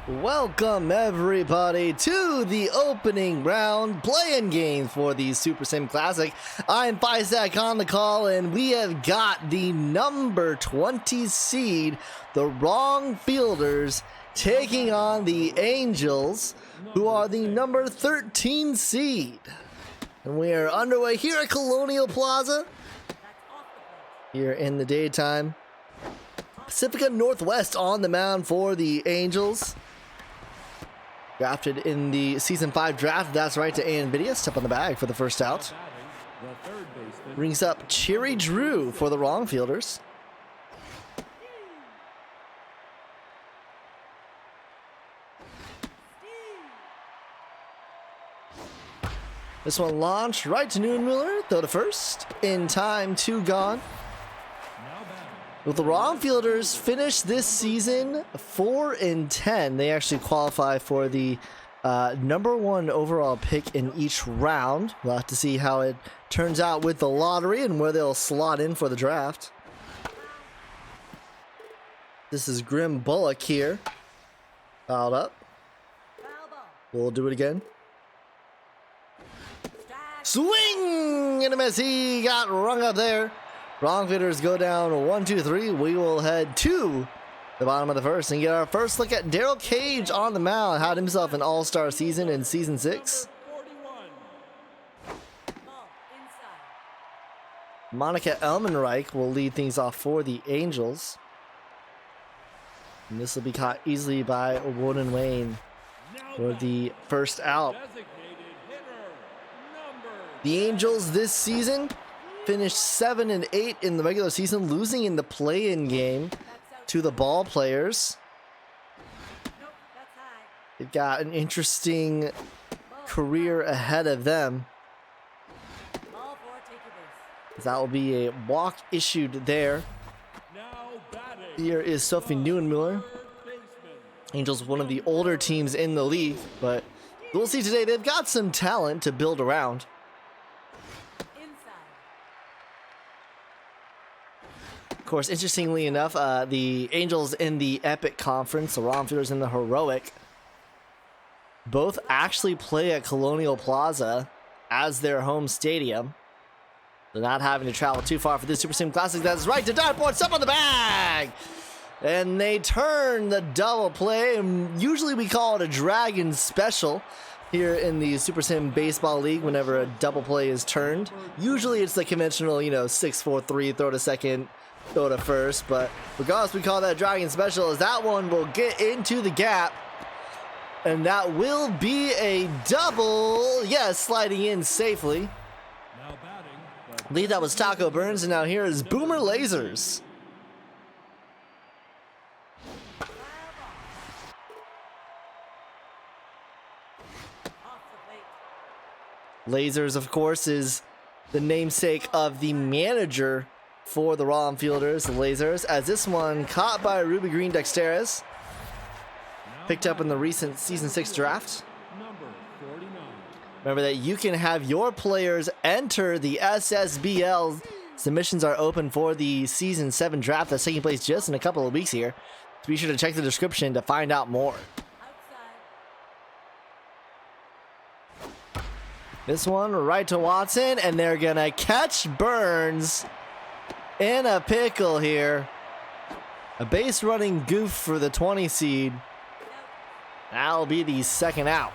Welcome everybody to the opening round play-in game for the Super Sim Classic. I'm Fizak on the call, and we have got the number 20 seed, the Wrong Fielders, taking on the Angels, who are the number 13 seed. And we are underway here at Colonial Plaza, here in the daytime. Pacifica Northwest on the mound for the Angels. Drafted in the Season 5 draft, that's right, to NVIDIA. Step on the bag for the first out. Brings up Cherry Drew for the Wrong Fielders. This one launched right to Neuenmuller. Throw to first. In time, 2 gone. Well, the Wrong Fielders finished this season 4-10. They actually qualify for the number 1 overall pick in each round. We'll have to see how it turns out with the lottery and where they'll slot in for the draft. This is Grim Bullock here. Fouled up. We'll do it again. Swing and a miss. He got rung up there. Wrong Fielders go down 1, 2, 3. We will head to the bottom of the first and get our first look at Daryl Cage on the mound. Had himself an all-star season in Season 6. Monica Elmenreich will lead things off for the Angels. And this will be caught easily by Woden Wayne for the first out. The Angels this season finished 7-8 in the regular season, losing in the play-in game to the Ball Players. They've got an interesting career ahead of them. That will be a walk issued there. Here is Sophie Neuenmuller. Angels, one of the older teams in the league, but we'll see today they've got some talent to build around. Of course, interestingly enough, the Angels in the Epic Conference, the Wrong Fielders in the Heroic, both actually play at Colonial Plaza as their home stadium. They're not having to travel too far for this Super Sim Classic. That's right to dartboard, step on the bag! And they turn the double play, and usually we call it a Dragon Special here in the Super Sim Baseball League whenever a double play is turned. Usually it's the conventional, 6-4-3, throw to second, throw to first, but regardless, we call that Dragon Special, as that one will get into the gap, and that will be a double. Yes, sliding in safely. Lead that was Taco Burns, and now here is Boomer Lasers. Lasers, of course, is the namesake of the manager for the Wrong Fielders, the Lasers, as this one caught by Ruby Green Dexteres, picked up in the recent Season 6 draft. Remember that you can have your players enter the SSBL. Submissions are open for the Season 7 draft that's taking place just in a couple of weeks here. So be sure to check the description to find out more. This one right to Watson, and they're gonna catch Burns in a pickle here. A base running goof for the 20 seed. That'll be the second out.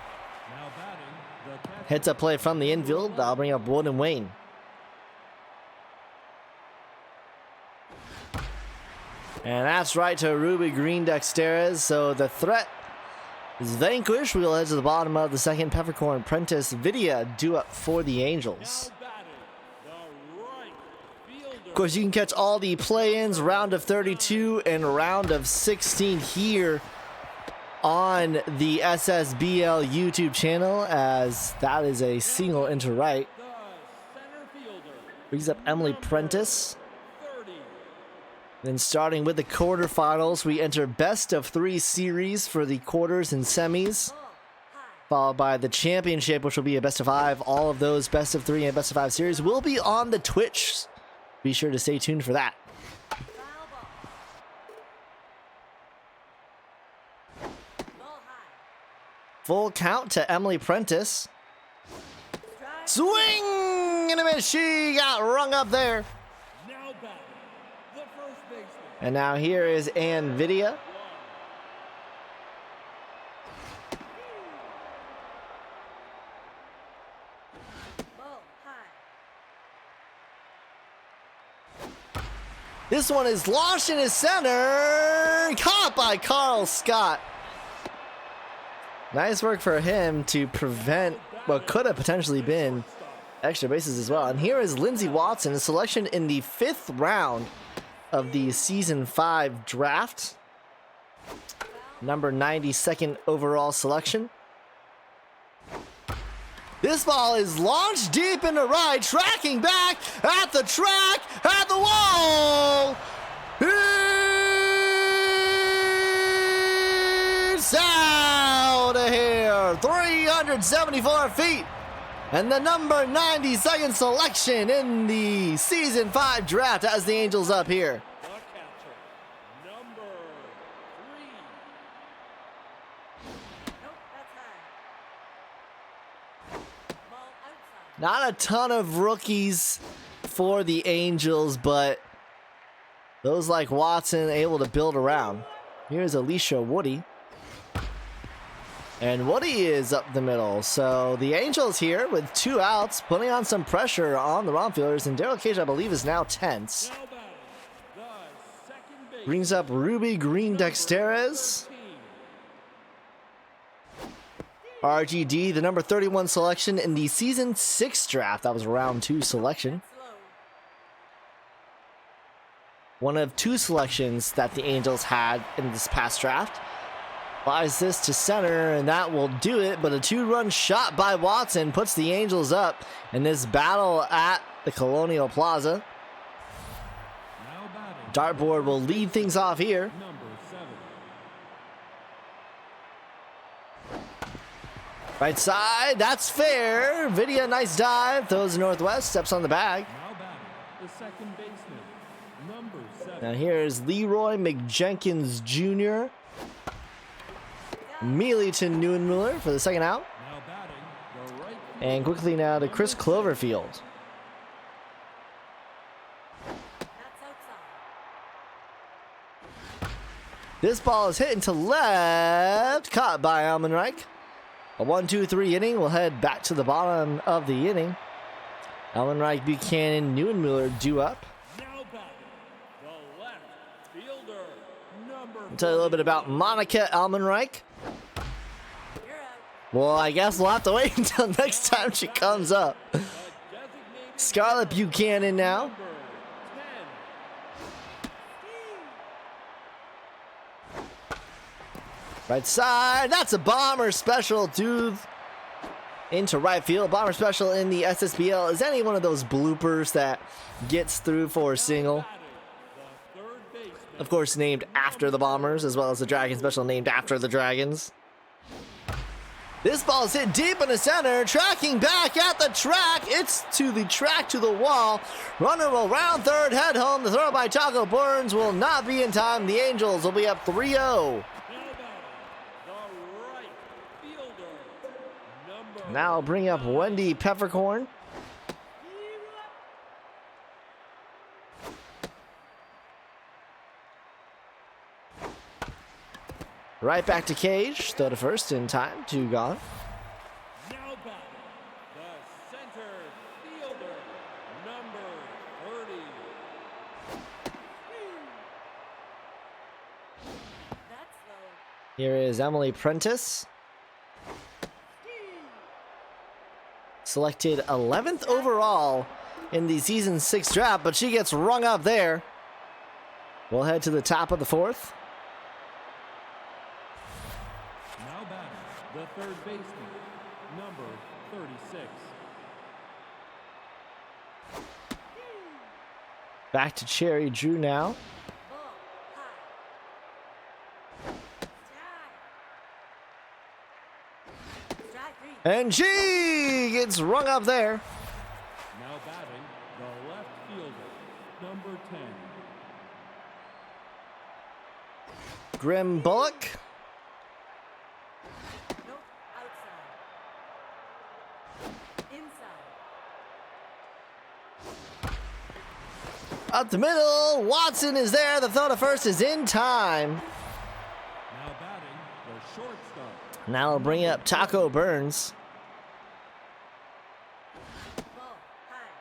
Heads up play from the infield. That'll bring up Woden Wayne. And that's right to Ruby Green Dexteres. So the threat is vanquished. We'll head to the bottom of the second. Peppercorn Prentice Vidya due up for the Angels. Of course, you can catch all the play-ins, round of 32 and round of 16 here on the SSBL YouTube channel, as that is a single into right. Brings up Emily Prentice. Then starting with the quarterfinals, we enter best of 3 series for the quarters and semis, followed by the championship, which will be a best of 5. All of those best of 3 and best of 5 series will be on the Twitch. Be sure to stay tuned for that. Full count to Emily Prentice. Swing and a miss. She got rung up there. Now back, the first baseman. And now here is Anvidia. This one is launched in his center. Caught by Carl Scott. Nice work for him to prevent what could have potentially been extra bases as well. And here is Lindsey Watson, a selection in the 5th round of the Season 5 draft. Number 92nd overall selection. This ball is launched deep into right, tracking back at the track, at the wall. It's out of here. 374 feet. And the number 92nd selection in the Season 5 draft has the Angels up here. The catcher, number 3. Nope, that's high. Ball outside. Not a ton of rookies for the Angels, but those like Watson able to build around. Here's Alicia Woody. And Woody is up the middle. So the Angels here with 2 outs, putting on some pressure on the wrong fielders. And Daryl Cage, I believe, is now tense. Now batting, the second base. Brings up Ruby Green Dexterez. RGD, the number 31 selection in the Season 6 draft. That was round 2 selection. Slow. One of 2 selections that the Angels had in this past draft. Flies this to center, and that will do it. But a 2-run shot by Watson puts the Angels up in this battle at the Colonial Plaza. Now batting, Dartboard will lead things off here. number 7. Right side, that's fair. Vidya, nice dive. Throws northwest, steps on the bag. Now batting, the second baseman, number 7. Now here's Leroy McJenkins Jr. Immediately to Neuenmuller for the second out. Now batting, the right field. And quickly now to Chris Cloverfield. That's outside. This ball is hit into left. Caught by Almenreich. A 1-2-3 inning. We'll head back to the bottom of the inning. Almenreich, Buchanan, Neuenmuller due up. Now batting, the left fielder, number I'll tell you a little bit about Monica Almenreich. You're out. Well, I guess we'll have to wait until next time she comes up. the designated Scarlett Buchanan now. number 10. Right side. That's a bomber special to into right field. Bomber special in the SSBL is any one of those bloopers that gets through for a single. Batting, the third baseman, Of course, named after the Bombers, as well as the Dragon special named after the Dragons. This ball is hit deep in the center, tracking back at the track. It's to the track, to the wall. Runner will round third, head home. The throw by Taco Burns will not be in time. The Angels will be up 3-0. now batting, the right fielder, number Now I'll bring up Wendy Peppercorn. Right back to Cage. Throw to first in time. 2 gone. Now batting, the center fielder, number 30. That's low. Here is Emily Prentice. Selected 11th overall in the Season 6 draft, but she gets rung up there. We'll head to the top of the 4th. Now batting, the third baseman, number 36. Back to Cherry Drew now. Ball high. Strike. Strike 3. And she gets rung up there. Now batting, the left fielder, number 10. Grim Bullock. Nope. Up the middle, Watson is there. The throw to first is in time. Now batting the shortstop. Now we'll bring up Taco Burns. Ball high.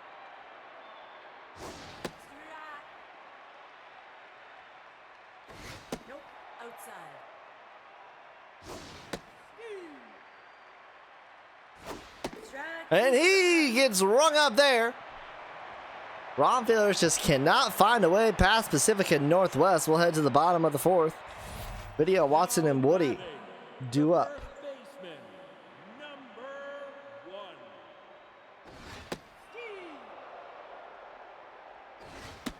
Strike. Nope. Outside. Strike. And he gets rung up there. Ron Fielders just cannot find a way past Pacifica Northwest. We'll head to the bottom of the fourth. Video Watson and Woody do up. Baseman, number 1.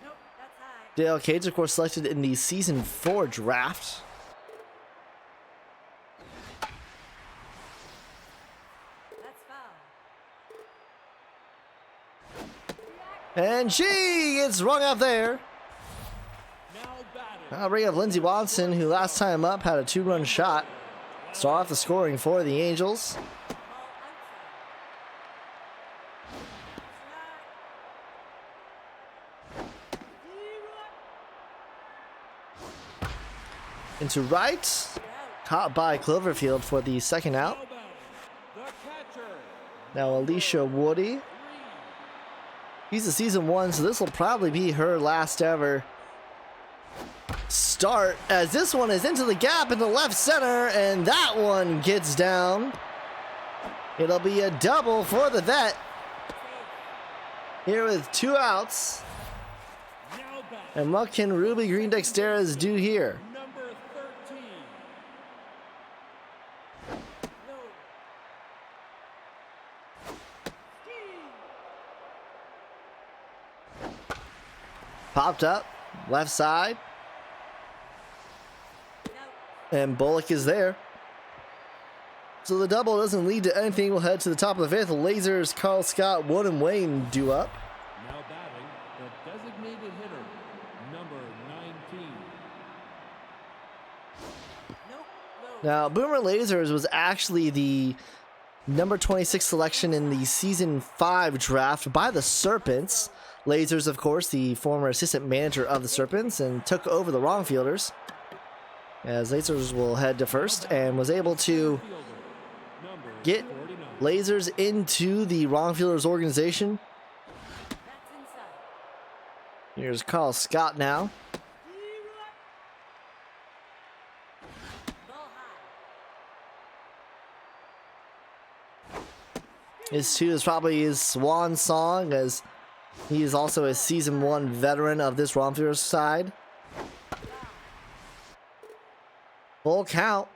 Nope. That's high. Dale Cage, of course, selected in the Season 4 draft. That's foul. And she gets rung up there. Now batting. I'll bring up Lindsey Watson, who last time up had a 2-run shot. Start off the scoring for the Angels. Ball outside. Into right. Strike. Caught by Cloverfield for the second out. Now batting the catcher. Now Alicia Woody. He's a Season 1, so this will probably be her last ever start, as this one is into the gap in the left center, and that one gets down. It'll be a double for the vet here with 2 outs. Now batting And what can Ruby Green Dexteras do here? number 13. No. Popped up, left side, No. and Bullock is there. So the double doesn't lead to anything. We'll head to the top of the fifth. Lasers, Carl Scott, Wood, and Wayne do up. Now batting the designated hitter, number 19. Nope. Low. Now, Boomer Lasers was actually the number 26 selection in the Season 5 draft by the Serpents. Lasers, of course, the former assistant manager of the Serpents, and took over the wrong fielders. As Lasers will head to first and was able to Fielder, number get 49. Lasers into the wrong fielders organization. That's inside. Here's Carl Scott now. Ball high. His 2 is probably his swan song, as he is also a Season 1 veteran of this wrong fielders side. Full count.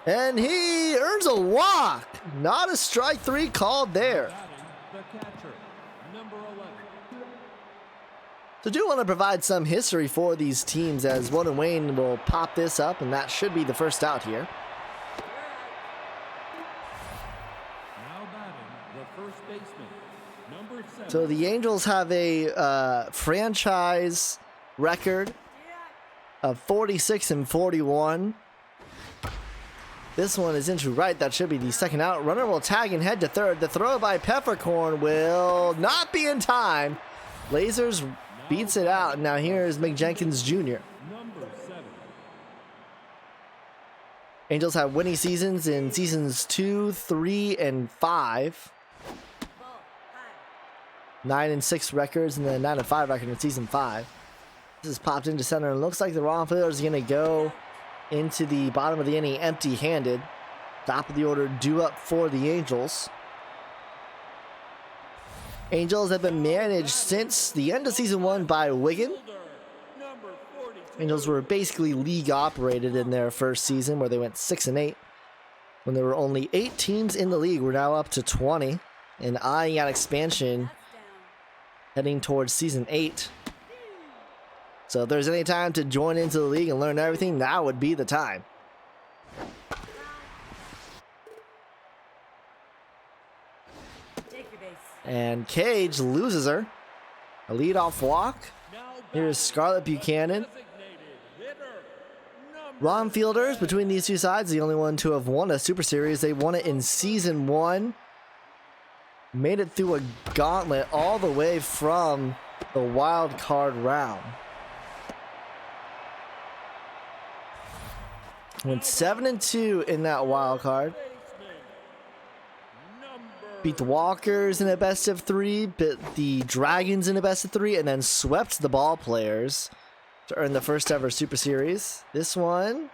And he earns a walk. Not a strike 3 called there. Batting the catcher, number 11. So do want to provide some history for these teams, as Wood and Wayne will pop this up, and that should be the first out here. Now batting the first baseman, number 7. So the Angels have a franchise record of 46 and 41. This one is into right. That should be the second out. Runner will tag and head to third. The throw by Peppercorn will not be in time. Lasers beats it out. Now here's McJenkins Jr. Number 7. Angels have winning seasons in seasons 2, 3, and 5. Ball high. 9 and 6 records, and then 9 and 5 record in season 5. This is popped into center, and looks like the wrong fielder is going to go into the bottom of the inning empty-handed. Top of the order due up for the Angels. Angels have been managed since the end of season 1 by Wigan. Fielder, number 42. Angels were basically league operated in their first season, where they went 6 and 8. When there were only 8 teams in the league, we're now up to 20, and eyeing out expansion That's down. heading towards season 8. So if there's any time to join into the league and learn everything, now would be the time. Take your base. And Cage loses her. A leadoff walk. Now Here's Scarlett Buchanan. designated hitter, number Ron Fielders, between these two sides, the only one to have won a Super Series. They won it in season 1. Made it through a gauntlet all the way from the wild card round. Went 7-2 in that wild card. Beat the Walkers in a best of 3, beat the Dragons in a best of 3, and then swept the Ball Players to earn the first ever Super Series. This one,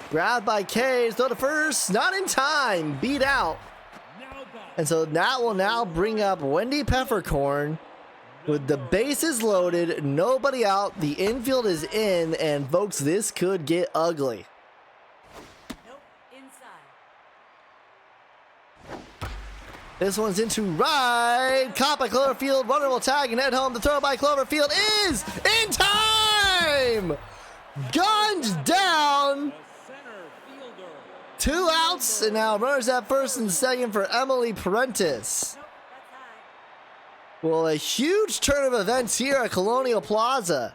grabbed by K, throw to first, not in time, beat out. And so that will now bring up Wendy Peppercorn with the bases loaded, nobody out, the infield is in, and folks, this could get ugly. Nope. Inside. This one's into right. Caught by Cloverfield. Runner will tag and head home. The throw by Cloverfield is in time. Gunned down. 2 outs, and now runners at first and second for Emily Prentice. Nope. That's high. Well, a huge turn of events here at Colonial Plaza.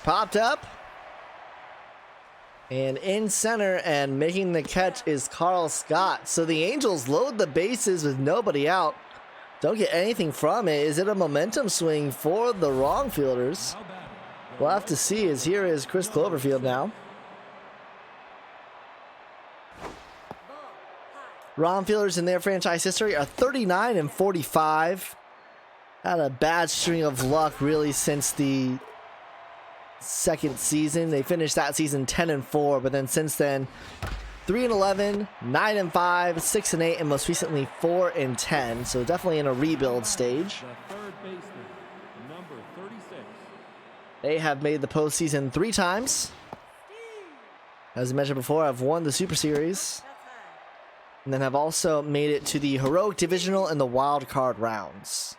Popped up. And in center and making the catch is Carl Scott. So the Angels load the bases with nobody out. Don't get anything from it. Is it a momentum swing for the wrong fielders? We'll have to see, as here is Chris Cloverfield now. Ball. High. Wrong fielders in their franchise history are 39-45. Had a bad string of luck really since the second season. They finished that season 10-4, but then since then 3-11, 9-5, 6-8, and most recently 4-10. So definitely in a rebuild stage. The third baseman, number 36. They have made the postseason 3 times. As I mentioned before, I've won the Super Series, That's high. and then have also made it to the Heroic Divisional and the Wild Card rounds.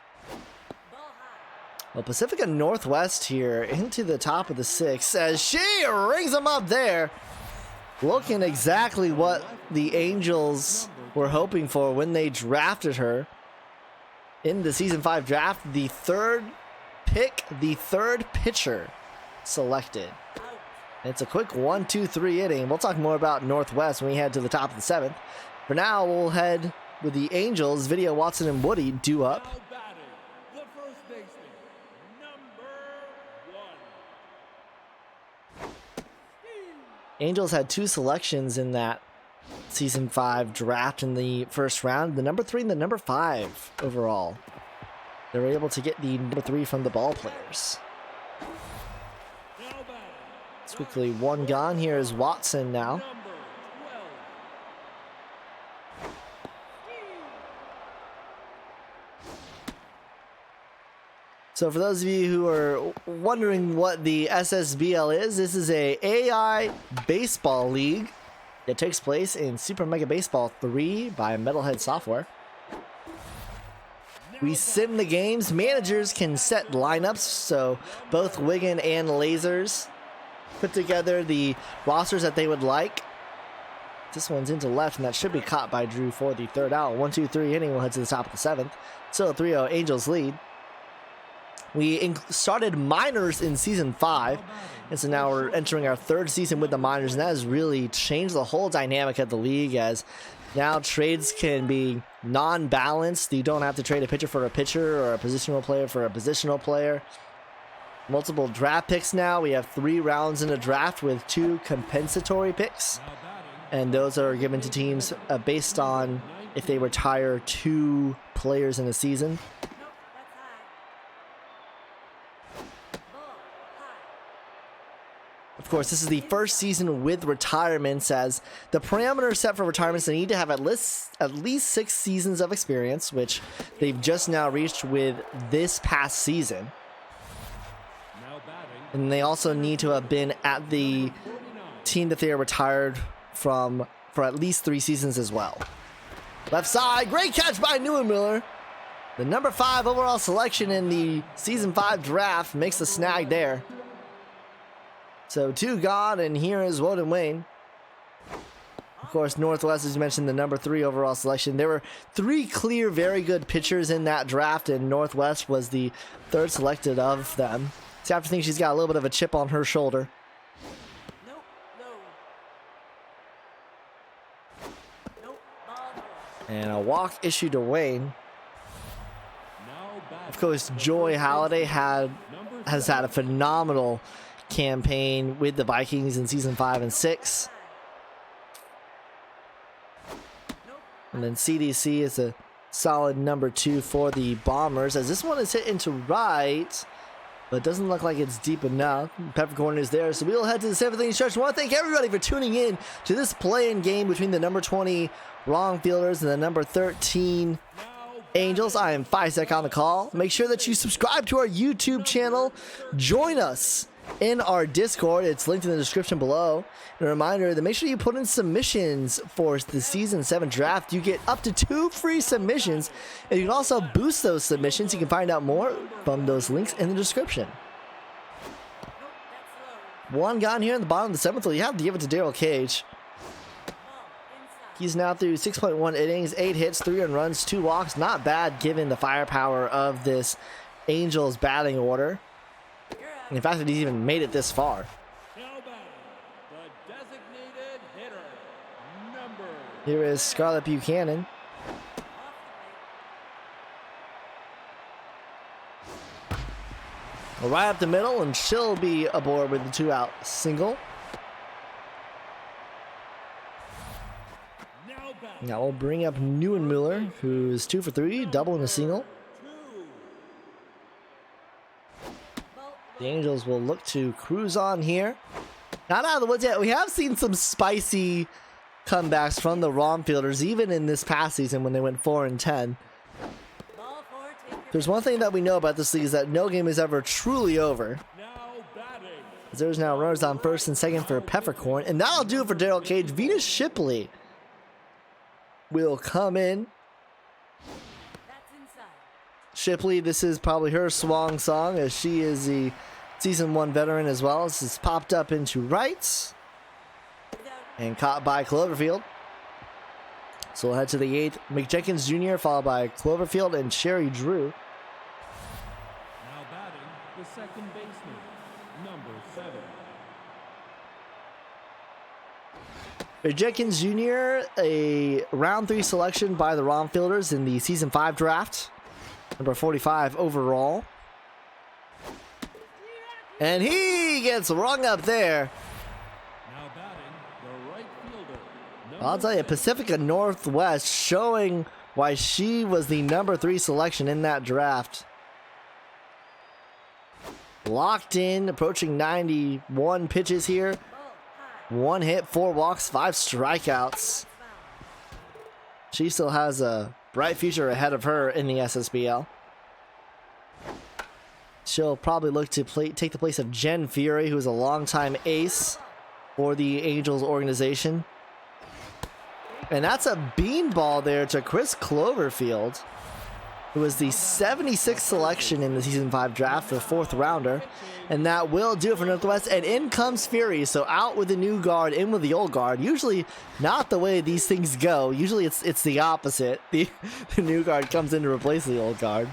Ball high. Well, Pacifica Northwest here into the top of the 6th as she rings them up there. Looking exactly what the Angels were hoping for when they drafted her in the Season 5 draft. The third pick, the third pitcher selected. Out. It's a quick 1-2-3 inning. We'll talk more about Northwest when we head to the top of the 7th. For now, we'll head with the Angels. Video Watson and Woody due up. Now batting, the first baseman, number 1. Angels had 2 selections in that Season 5 draft in the first round. The number 3 and the number 5 overall. They were able to get the number 3 from the Ball Players. Now batting, It's quickly one gone. Here is Watson now. number 12. So for those of you who are wondering what the SSBL is, this is a AI baseball league that takes place in Super Mega Baseball 3 by Metalhead Software. We sim the games. Managers can set lineups, so both Wigan and Lasers put together the rosters that they would like. This one's into left, and that should be caught by Drew for the third out. 1-2-3 inning. We'll head to the top of the 7th. Still a 3-0 Angels lead. We started minors in Season 5, and so now we're entering our 3rd season with the minors, and that has really changed the whole dynamic of the league, as now trades can be non-balanced. You don't have to trade a pitcher for a pitcher or a positional player for a positional player. Multiple draft picks now. We have 3 rounds in a draft with 2 compensatory picks, Now batting, and those are given to teams based on if they retire 2 players in a season. Nope. That's high. Ball. High. Of course, this is the first season with retirements, as the parameters set for retirements, they need to have at least 6 seasons of experience, which they've just now reached with this past season. now batting, And they also need to have been at the 49. team that they are retired from for at least 3 seasons as well. Left side, great catch by Neuenmiller. The number 5 overall selection in the Season 5 draft makes the snag there. So 2 gone, and here is Woden Wayne. Of course, Northwest, as you mentioned, the number 3 overall selection. There were 3 clear, very good pitchers in that draft, and Northwest was the 3rd selected of them. So I have to think she's got a little bit of a chip on her shoulder. Nope. Low. Nope. Ball. And a walk issued to Wayne. Of course, Joy Halliday has had a phenomenal campaign with the Vikings in season 5 and 6. And then CDC is a solid number 2 for the Bombers, as this one is hit into right, but it doesn't look like it's deep enough. Peppercorn is there, so we'll head to the 7th inning stretch. I want to thank everybody for tuning in to this play-in game between the number 20 Wrong Fielders and the number 13 Angels. I am FiSec on the call. Make sure that you subscribe to our YouTube channel. Join us in our Discord. It's linked in the description below. And a reminder that make sure you put in submissions for the season 7 draft. You get up to 2 free submissions, and you can also boost those submissions. You can find out more from those links in the description. One gone here in the bottom of the 7th. You have to give it to Daryl Cage. He's now through 6.1 innings, 8 hits, 3 earned runs, 2 walks. Not bad given the firepower of this Angels batting order. And in fact, he's even made it this far. The designated hitter, number Here is Scarlett Buchanan. Right up the middle, and she'll be aboard with the 2-out single. Now we'll bring up Neuenmuller, who's 2 for 3, double and a single. The Angels will look to cruise on here. Not out of the woods yet. We have seen some spicy comebacks from the Wrong Fielders, even in this past season when they went 4 and 10. There's one thing that we know about this league is that no game is ever truly over. There's now runners on first and second for Peppercorn, and that'll do it for Daryl Cage. Venus Shipley will come in. Shipley, this is probably her swan song, as she is the season 1 veteran as well. This is popped up into right and caught by Cloverfield. So we'll head to the 8th. McJenkins Jr. followed by Cloverfield and Sherry Drew. now batting the second baseman, number 7. Jenkins Jr., a round 3 selection by the Wrong Fielders in the season 5 draft, number 45 overall. And he gets rung up there. Now batting the right fielder, I'll tell you, Pacifica Northwest showing why she was the number 3 selection in that draft. Locked in, approaching 91 pitches here. 1 hit, 4 walks, 5 strikeouts. She still has a bright future ahead of her in the SSBL. She'll probably look to take the place of Jen Fury, who is a longtime ace for the Angels organization. And that's a beanball there to Chris Cloverfield, who was the 76th selection in the season 5 draft for 4th rounder. And that will do it for Northwest. And in comes Fury. So out with the new guard, in with the old guard. Usually not the way these things go. Usually it's the opposite. The new guard comes in to replace the old guard.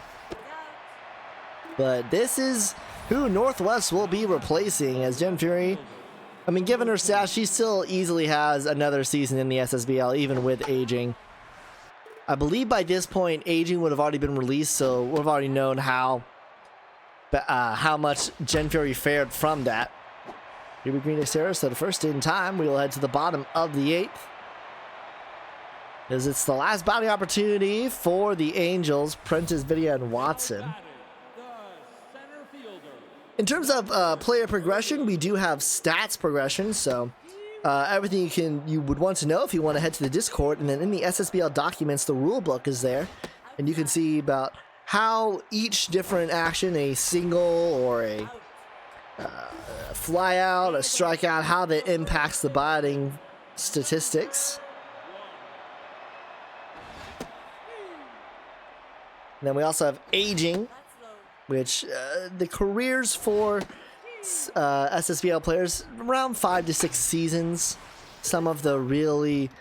But this is who Northwest will be replacing, as Jen Fury, I mean, given her stats, she still easily has another season in the SSBL, even with aging. I believe by this point, aging would have already been released, so we've already known how much Jen Fury fared from that. Here we Green Sarah, so the first in time, we will head to the bottom of the 8th. As it's the last batting opportunity for the Angels, Prentice, Vidia, and Watson. In terms of player progression, we do have stats progression, so everything you would want to know if you want to head to the Discord, and then in the SSBL documents, the rule book is there, and you can see about how each different action, a single or a fly out, a strikeout, how that impacts the batting statistics. And then we also have aging, which the careers for SSBL players around 5 to 6 seasons. Some of the really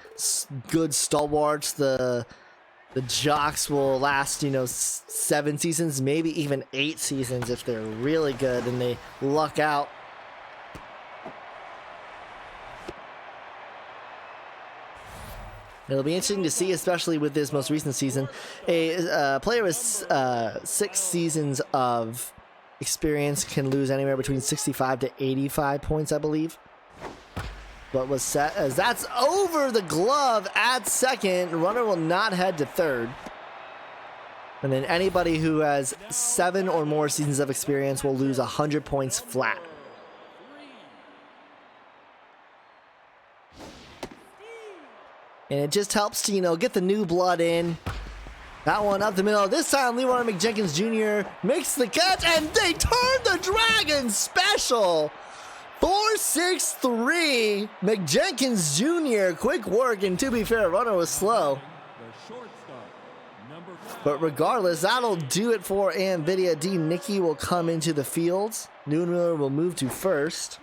good stalwarts, the jocks will last, 7 seasons, maybe even 8 seasons if they're really good and they luck out. It'll be interesting to see, especially with this most recent season. A player with 6 seasons of experience can lose anywhere between 65 to 85 points, I believe. But was set as that's over the glove at second. Runner will not head to third. And then anybody who has 7 or more seasons of experience will lose 100 points flat. And it just helps to, you know, get the new blood in. That one up the middle. This time, Leroy McJenkins Jr. makes the catch, and they turn the Dragons special. 4-6-3. McJenkins Jr. Quick work, and to be fair, runner was slow. But regardless, that'll do it for NVIDIA. D. Nicky will come into the field. Newmiller will move to first.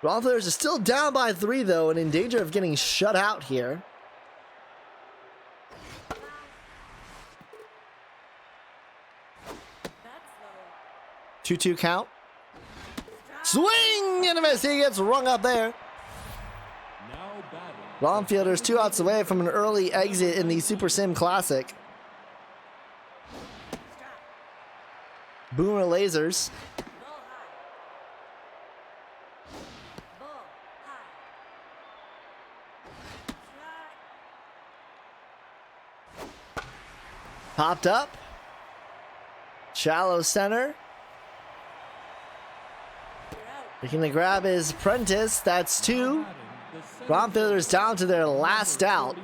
Rothers is still down by 3, though, and in danger of getting shut out here. That's 2-2 count. Swing and a miss. He gets rung up there. Ron Fielder's 2 outs away from an early exit in the Super Sim Classic. Boomer Lasers. Ball high. Popped up. Shallow center. Looking to grab his Prentice. That's 2. Ron Fielder's down to their last out.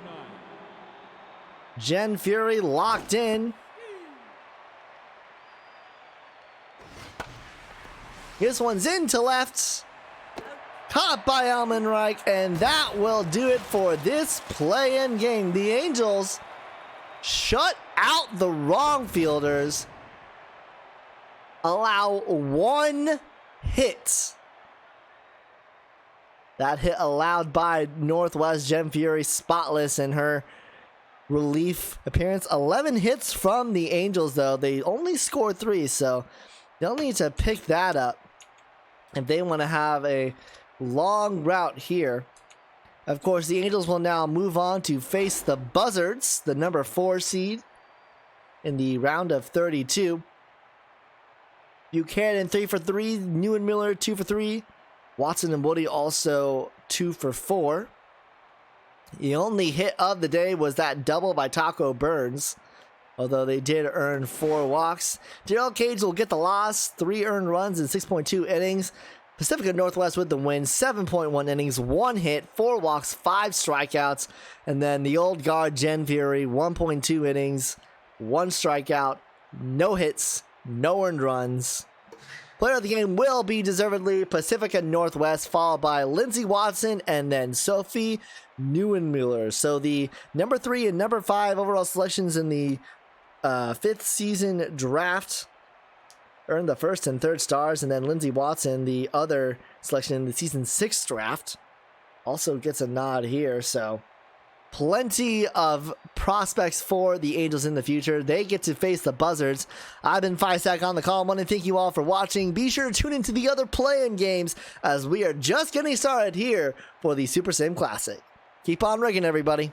Gen Fury locked in. This one's into left. Caught by Almenreich, and that will do it for this play-in game. The Angels shut out the wrong fielders. Allow 1 hit. That hit allowed by Northwest. Jen Fury spotless in her relief appearance. 11 hits from the Angels, though. They only scored 3, so they'll need to pick that up if they want to have a long route here. Of course, the Angels will now move on to face the Buzzards, the number 4 seed in the round of 32. Buchanan 3 for 3. Newen Miller 2 for 3. Watson and Woody also 2 for 4. The only hit of the day was that double by Taco Burns, although they did earn 4 walks. Darrell Cage will get the loss, 3 earned runs in 6.2 innings. Pacifica Northwest with the win, 7.1 innings, 1 hit, 4 walks, 5 strikeouts. And then the old guard Gen Fury, 1.2 innings, 1 strikeout, no hits, no earned runs. Player of the game will be deservedly Pacifica Northwest, followed by Lindsey Watson and then Sophie Neuenmuller. So the number 3 and number 5 overall selections in the 5th season draft earned the 1st and 3rd stars, and then Lindsey Watson, the other selection in the season 6 draft, also gets a nod here. So plenty of prospects for the Angels in the future. They get to face the Buzzards. I've been Fisac on the call. I want to thank you all for watching. Be sure to tune into the other play-in games as we are just getting started here for the Super Sim Classic. Keep on rigging, everybody.